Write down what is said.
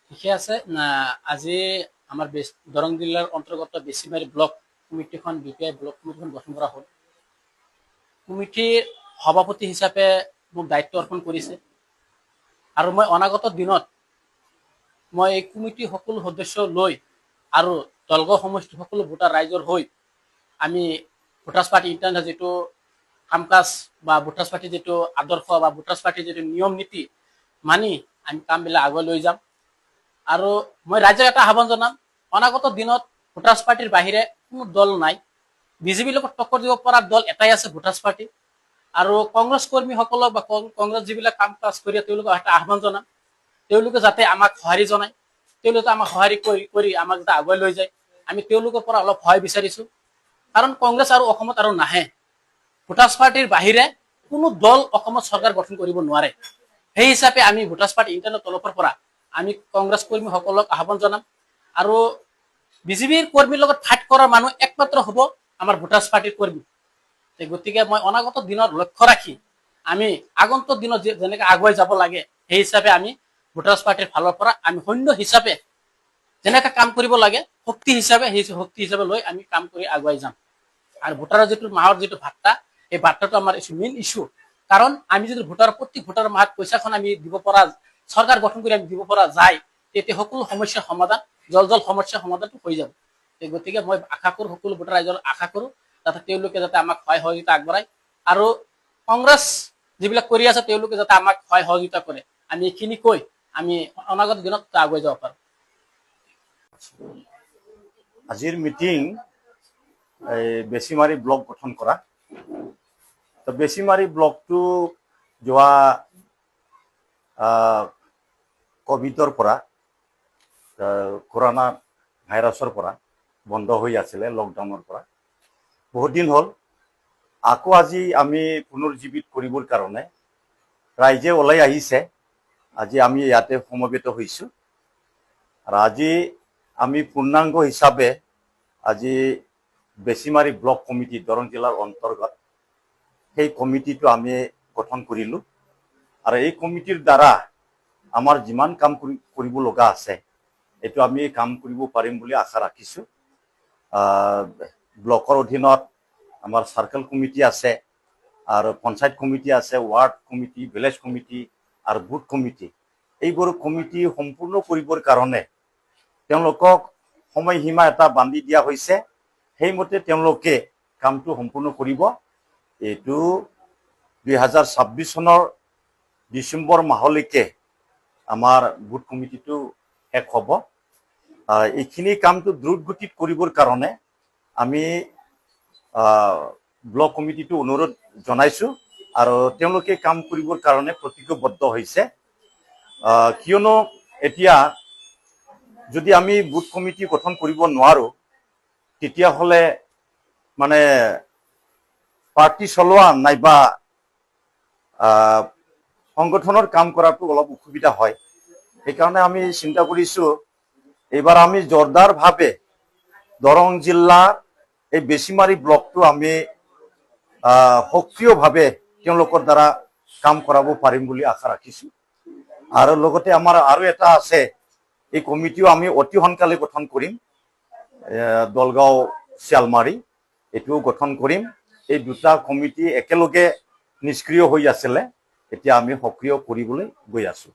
ঠিকে আছে। আজি আমাৰ দৰং জিলাৰ অন্তৰ্গত বেছিমাৰী ব্লক কমিটিখন বিপিআই ব্লক কমিটিখন গঠন কৰা হ'ল। কমিটিৰ সভাপতি হিচাপে মোক দায়িত্ব অৰ্পণ কৰিছে আৰু মই অনাগত দিনত মই এই কমিটিৰ সকলো সদস্য লৈ আৰু দলগত সমষ্টিৰ সকলো ভোটাৰ ৰাইজৰ হৈ আমি ভোটাৰ্ছ পাৰ্টি ইণ্টাৰনেশ্যনেল যিটো কাম কাজ বা ভোটাৰ্ছ পাৰ্টিৰ যিটো আদৰ্শ বা ভোটাৰ্ছ পাৰ্টিৰ যিটো নিয়ম নীতি মানি আমি কামবিলাক আগুৱাই লৈ যাম। আৰু মই ৰাইজক এটা আহ্বান জনাম, অনাগত দিনত ভোটাৰ্ছ পাৰ্টিৰ বাহিৰে কোনো দল নাই। বিজেপিৰ লগত টক্কৰ দিব পৰা দল এটাই আছে, ভোটাৰ্ছ পাৰ্টি। আৰু কংগ্ৰেছ কৰ্মীসকলক বা কংগ্ৰেছ যিবিলাক কাম কাজ কৰি তেওঁলোকক এটা আহ্বান জনাম, তেওঁলোকে যাতে আমাক সঁহাৰি জনায়, তেওঁলোকে আমাক সঁহাৰি কৰি আমাক যাতে আগুৱাই লৈ যায়। আমি তেওঁলোকৰ পৰা অলপ সহায় বিচাৰিছোঁ, কাৰণ কংগ্ৰেছ আৰু অসমত আৰু নাহে। ভোটাৰ্ছ পাৰ্টিৰ বাহিৰে কোনো দল অসমত চৰকাৰ গঠন কৰিব নোৱাৰে। সেই হিচাপে আমি ভোটাৰ্ছ পাৰ্টি ইণ্টাৰনেশ্যনেল তৰফৰ পৰা আমি কংগ্ৰেছ কৰ্মীসকলক আহ্বান জনাম। আৰু বিজেপিৰ কৰ্মীৰ লগত ফাইট কৰাৰ মানুহ একমাত্ৰ হ'ব আমাৰ ভোটাৰ্ছ পাৰ্টিৰ কৰ্মী। গতিকে মই অনাগত দিনত লক্ষ্য ৰাখি আমি আগন্তুক দিনত যেনেকৈ আগুৱাই যাব লাগে, সেই হিচাপে আমি ভোটাৰ্ছ পাৰ্টিৰ ফালৰ পৰা আমি সৈন্য হিচাপে যেনেকৈ কাম কৰিব লাগে, শক্তি হিচাপে সেই শক্তি হিচাপে লৈ আমি কাম কৰি আগুৱাই যাম। আৰু ভোটাৰৰ যিটো মাহৰ যিটো ভাত্তা, এই ভাত্তাটো আমাৰ মেইন ইছ্যু। কাৰণ আমি যদি প্ৰত্যেক ভোটাৰৰ মাহত পইচাখন আমি দিব পৰা, চৰকাৰ গঠন কৰি আমি দিব পৰা যায়, তেতিয়া সকলো সমস্যাৰ সমাধান, জল সমস্যাৰ সমাধানটো হৈ যাব। গতিকে মই আশা কৰোঁ, সকলো ভোটাৰ ৰাইজৰ আশা কৰোঁ যাতে তেওঁলোকে যাতে আমাক সহায় সহযোগিতা আগবঢ়ায়। আৰু কংগ্ৰেছ যিবিলাক কৰি আছে তেওঁলোকে যাতে আমাক সহায় সহযোগিতা কৰে। আমি এইখিনি কৈ আমি অনাগত দিনত আগুৱাই যাব পাৰোঁ। আজিৰ মিটিং বেছিমাৰী ব্লক গঠন কৰা। তো বেছিমাৰী ব্লকটো যোৱা কোভিডৰ পৰা, কৰোনা ভাইৰাছৰ পৰা বন্ধ হৈ আছিলে, লকডাউনৰ পৰা বহুত দিন হ'ল। আকৌ আজি আমি পুনৰুজ্জীৱিত কৰিবৰ কাৰণে ৰাইজে ওলাই আহিছে। আজি আমি ইয়াতে সমবেত হৈছোঁ আৰু আজি আমি পূৰ্ণাংগ হিচাপে আজি বেছিমাৰী ব্লক কমিটি দৰং জিলাৰ অন্তৰ্গত সেই কমিটিটো আমি গঠন কৰিলোঁ। আৰু এই কমিটিৰ দ্বাৰা আমাৰ যিমান কাম কৰিব লগা আছে এইটো আমি কাম কৰিব পাৰিম বুলি আশা ৰাখিছোঁ। ব্লকৰ অধীনত আমাৰ চাৰ্কেল কমিটি আছে, আৰু পঞ্চায়ত কমিটি আছে, ৱাৰ্ড কমিটি, ভিলেজ কমিটি আৰু বুথ কমিটি। এইবোৰ কমিটি সম্পূৰ্ণ কৰিবৰ কাৰণে তেওঁলোকক সময়সীমা এটা বান্ধি দিয়া হৈছে। সেইমতে তেওঁলোকে কামটো সম্পূৰ্ণ কৰিব। এইটো 2026 চনৰ ডিচেম্বৰ মাহলৈকে আমাৰ বুথ কমিটিটো শেষ হ'ব। এইখিনি কামটো দ্ৰুত গতিত কৰিবৰ কাৰণে আমি ব্লক কমিটিটো অনুৰোধ জনাইছোঁ আৰু তেওঁলোকে কাম কৰিবৰ কাৰণে প্ৰতিজ্ঞাবদ্ধ হৈছে। কিয়নো এতিয়া যদি আমি বুথ কমিটি গঠন কৰিব নোৱাৰোঁ, তেতিয়াহ'লে মানে পাৰ্টি চলোৱা নাইবা সংগঠনৰ কাম কৰাটো অলপ অসুবিধা হয়। সেইকাৰণে আমি চিন্তা কৰিছোঁ এইবাৰ আমি জোৰদাৰভাৱে দৰং জিলাৰ এই বেছিমাৰী ব্লকটো আমি সক্ৰিয়ভাৱে তেওঁলোকৰ দ্বাৰা কাম কৰাব পাৰিম বুলি আশা ৰাখিছোঁ। আৰু লগতে আমাৰ আৰু এটা আছে, এই কমিটিও আমি অতি সোনকালে গঠন কৰিম। দলগাঁও শিয়ালমাৰী এইটোও গঠন কৰিম। এই দুটা কমিটি একেলগে নিষ্ক্ৰিয় হৈ আছিলে, এতিয়া আমি সক্ৰিয় কৰিবলৈ গৈ আছোঁ।